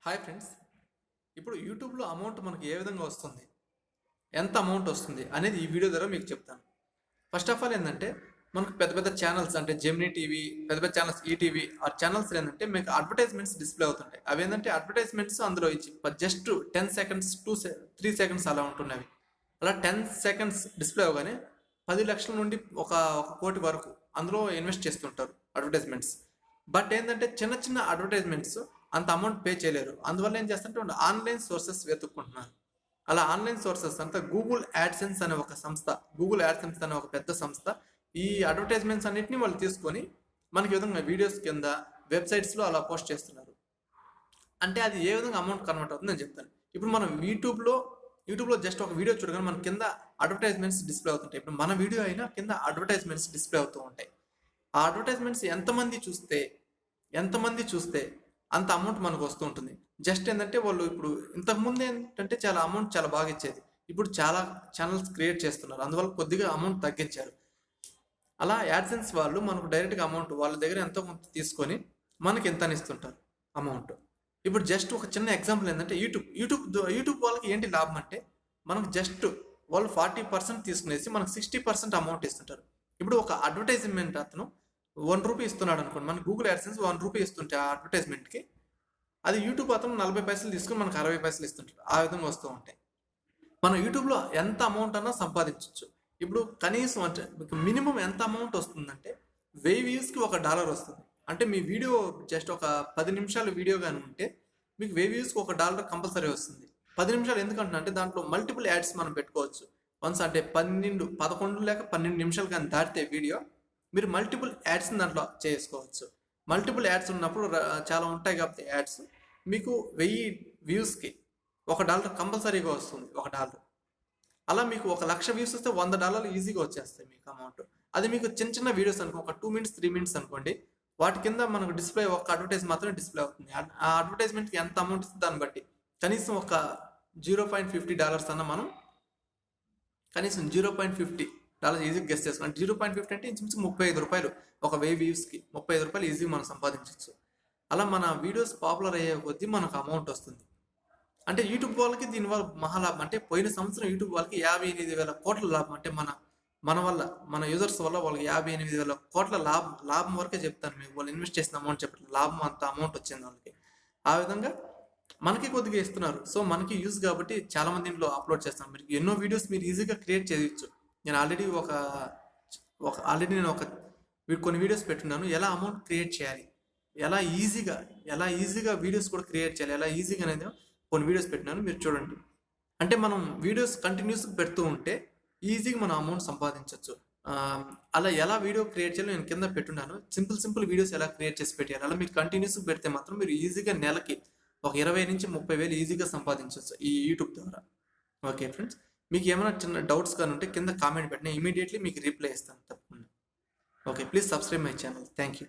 Hi friends. ఇప్పుడు యూట్యూబ్లో amount మనకు ఏ విధంగా వస్తుంది, ఎంత అమౌంట్ వస్తుంది అనేది ఈ వీడియో ద్వారా మీకు చెప్తాను. ఫస్ట్ ఆఫ్ ఆల్ ఏంటంటే మనకు పెద్ద పెద్ద ఛానల్స్ అంటే జెమినీ టీవీ, పెద్ద పెద్ద ఛానల్స్ ఈటీవీ ఆ ఛానల్స్ ఏంటంటే మీకు అడ్వర్టైజ్మెంట్స్ డిస్ప్లే అవుతుంటాయి. అవి ఏంటంటే అడ్వర్టైజ్మెంట్స్ అందులో ఇచ్చి జస్ట్ 10 సెకండ్స్ 3 సెకండ్స్ అలా ఉంటున్నవి. అలా 10 సెకండ్స్ డిస్ప్లే అవగానే 10 లక్షల నుండి ఒక కోటి వరకు అందులో ఇన్వెస్ట్ చేస్తుంటారు అడ్వర్టైజ్మెంట్స్. బట్ ఏంటంటే చిన్న చిన్న అడ్వర్టైజ్మెంట్స్ అంత అమౌంట్ పే చేయలేరు. అందువల్ల ఏం చేస్తుంటే ఆన్లైన్ సోర్సెస్ వెతుక్కుంటున్నారు. అలా ఆన్లైన్ సోర్సెస్ అంతా గూగుల్ యాడ్సెన్స్ అనే ఒక సంస్థ, గూగుల్ యాడ్సెన్స్ అనే ఒక పెద్ద సంస్థ ఈ అడ్వర్టైజ్మెంట్స్ అన్నిటిని వాళ్ళు తీసుకొని మనకి విధంగా వీడియోస్ కింద వెబ్సైట్స్లో అలా పోస్ట్ చేస్తున్నారు. అంటే అది ఏ విధంగా అమౌంట్ కన్వర్ట్ అవుతుంది నేను చెప్తాను. ఇప్పుడు మనం యూట్యూబ్లో జస్ట్ ఒక వీడియో చూడగానే మన కింద అడ్వర్టైజ్మెంట్స్ డిస్ప్లే అవుతుంటాయి. ఇప్పుడు మన వీడియో అయినా కింద అడ్వర్టైజ్మెంట్స్ డిస్ప్లే అవుతూ ఉంటాయి. ఆ అడ్వర్టైజ్మెంట్స్ ఎంతమంది చూస్తే అంత అమౌంట్ మనకు వస్తూ ఉంటుంది. జస్ట్ ఏంటంటే వాళ్ళు ఇప్పుడు ఇంతకుముందు ఏంటంటే చాలా అమౌంట్ చాలా బాగా ఇచ్చేది. ఇప్పుడు చాలా ఛానల్స్ క్రియేట్ చేస్తున్నారు, అందువల్ల కొద్దిగా అమౌంట్ తగ్గించారు. అలా యాడ్సెన్స్ వాళ్ళు మనకు డైరెక్ట్గా అమౌంట్ వాళ్ళ దగ్గర ఎంతో కొంత తీసుకొని మనకి ఎంత ఇస్తుంటారు అమౌంట్. ఇప్పుడు జస్ట్ ఒక చిన్న ఎగ్జాంపుల్ ఏంటంటే యూట్యూబ్ వాళ్ళకి ఏంటి లాభం అంటే మనకు జస్ట్ వాళ్ళు 40% తీసుకునేసి మనకు 60% అమౌంట్ ఇస్తుంటారు. ఇప్పుడు ఒక అడ్వర్టైజ్మెంట్ అతను ₹1 ఇస్తున్నాడు అనుకోండి, మన గూగుల్ యాడ్సెన్స్ ₹1 ఇస్తుంటే ఆ అడ్వర్టైజ్మెంట్కి, అది యూట్యూబ్ అతను 40 పైసలు తీసుకుని మనకు 60 పైసలు ఇస్తుంటాడు. ఆ విధంగా వస్తూ ఉంటాయి. మనం యూట్యూబ్లో ఎంత అమౌంట్ అన్నా సంపాదించవచ్చు. ఇప్పుడు కనీసం అంటే మీకు మినిమం ఎంత అమౌంట్ వస్తుందంటే 1000 వ్యూస్కి $1 వస్తుంది. అంటే మీ వీడియో జస్ట్ ఒక 10 నిమిషాల వీడియో కానీ ఉంటే మీకు 1000 వ్యూస్కి $1 కంపల్సరీ వస్తుంది. 10 నిమిషాలు ఎందుకంటున్నా అంటే దాంట్లో మల్టిపుల్ యాడ్స్ మనం పెట్టుకోవచ్చు. వన్స్ అంటే 11 లేక 12 నిమిషాలు కానీ దాటితే వీడియో మీరు మల్టిపుల్ యాడ్స్ని దాంట్లో చేసుకోవచ్చు. మల్టిపుల్ యాడ్స్ ఉన్నప్పుడు చాలా ఉంటాయి కాబట్టి యాడ్స్ మీకు 1000 వ్యూస్కి $1 కంపల్సరీగా వస్తుంది. $1 అలా మీకు 1,00,000 వ్యూస్ వస్తే $100 ఈజీగా వచ్చేస్తాయి మీకు అమౌంట్. అది మీకు చిన్న చిన్న వీడియోస్ అనుకో, ఒక 2 మినిట్స్ 3 మినిట్స్ అనుకోండి, వాటి కింద మనకు డిస్ప్లే ఒక అడ్వర్టైజ్ మాత్రమే డిస్ప్లే అవుతుంది. ఆ అడ్వర్టైజ్మెంట్కి ఎంత అమౌంట్ ఇస్తే దాన్ని బట్టి కనీసం ఒక $0.50 అన్న మనం కనీసం $0.50 ఈజీగా గెస్ చేసుకోండి. 0.50 అంటే ఇంచుమించు ₹35. ఒక 1000 వ్యూస్కి ₹35 ఈజీగా మనం సంపాదించవచ్చు. అలా మన వీడియోస్ పాపులర్ అయ్యే కొద్దీ మనకు అమౌంట్ వస్తుంది. అంటే యూట్యూబ్ వాళ్ళకి దీనివల్ల మహాలాభం. అంటే పోయిన సంవత్సరం యూట్యూబ్ వాళ్ళకి 58,000 కోట్ల లాభం. అంటే మన యూజర్స్ వల్ల వాళ్ళకి 58,000 కోట్ల లాభం వరకే చెప్తాను మీకు. వాళ్ళు ఇన్వెస్ట్ చేసిన అమౌంట్ చెప్పట్లేదు, లాభం అంత అమౌంట్ వచ్చింది వాళ్ళకి. ఆ విధంగా మనకి కొద్దిగా ఇస్తున్నారు. సో మనకి యూజ్ కాబట్టి చాలా మంది ఇంట్లో అప్లోడ్ చేస్తాను. మీరు ఎన్నో వీడియోస్ మీరు ఈజీగా క్రియేట్ చేయొచ్చు. నేను ఆల్రెడీ కొన్ని వీడియోస్ పెట్టున్నాను, ఎలా అమౌంట్ క్రియేట్ చేయాలి, ఎలా ఈజీగా వీడియోస్ కూడా క్రియేట్ చేయాలి, ఎలా ఈజీగా అనేది కొన్ని వీడియోస్ పెట్టినాను, మీరు చూడండి. అంటే మనం వీడియోస్ కంటిన్యూస్గా పెడుతూ ఉంటే ఈజీగా మనం అమౌంట్ సంపాదించవచ్చు. అలా ఎలా వీడియో క్రియేట్ చేయాలో నేను కింద పెట్టున్నాను. సింపుల్ వీడియోస్ ఎలా క్రియేట్ చేసి పెట్టాలి. అలా మీరు కంటిన్యూస్గా పెడితే మాత్రం మీరు ఈజీగా నెలకి ఒక 20 నుంచి 30 వేలు ఈజీగా సంపాదించవచ్చు ఈ యూట్యూబ్ ద్వారా. ఓకే ఫ్రెండ్స్, మీకు ఏమైనా చిన్న డౌట్స్ కానీ ఉంటే కింద కామెంట్ పెట్టినా ఇమీడియట్లీ మీకు రిప్లై ఇస్తాను తప్పకుండా. Okay, please subscribe my channel. Thank you.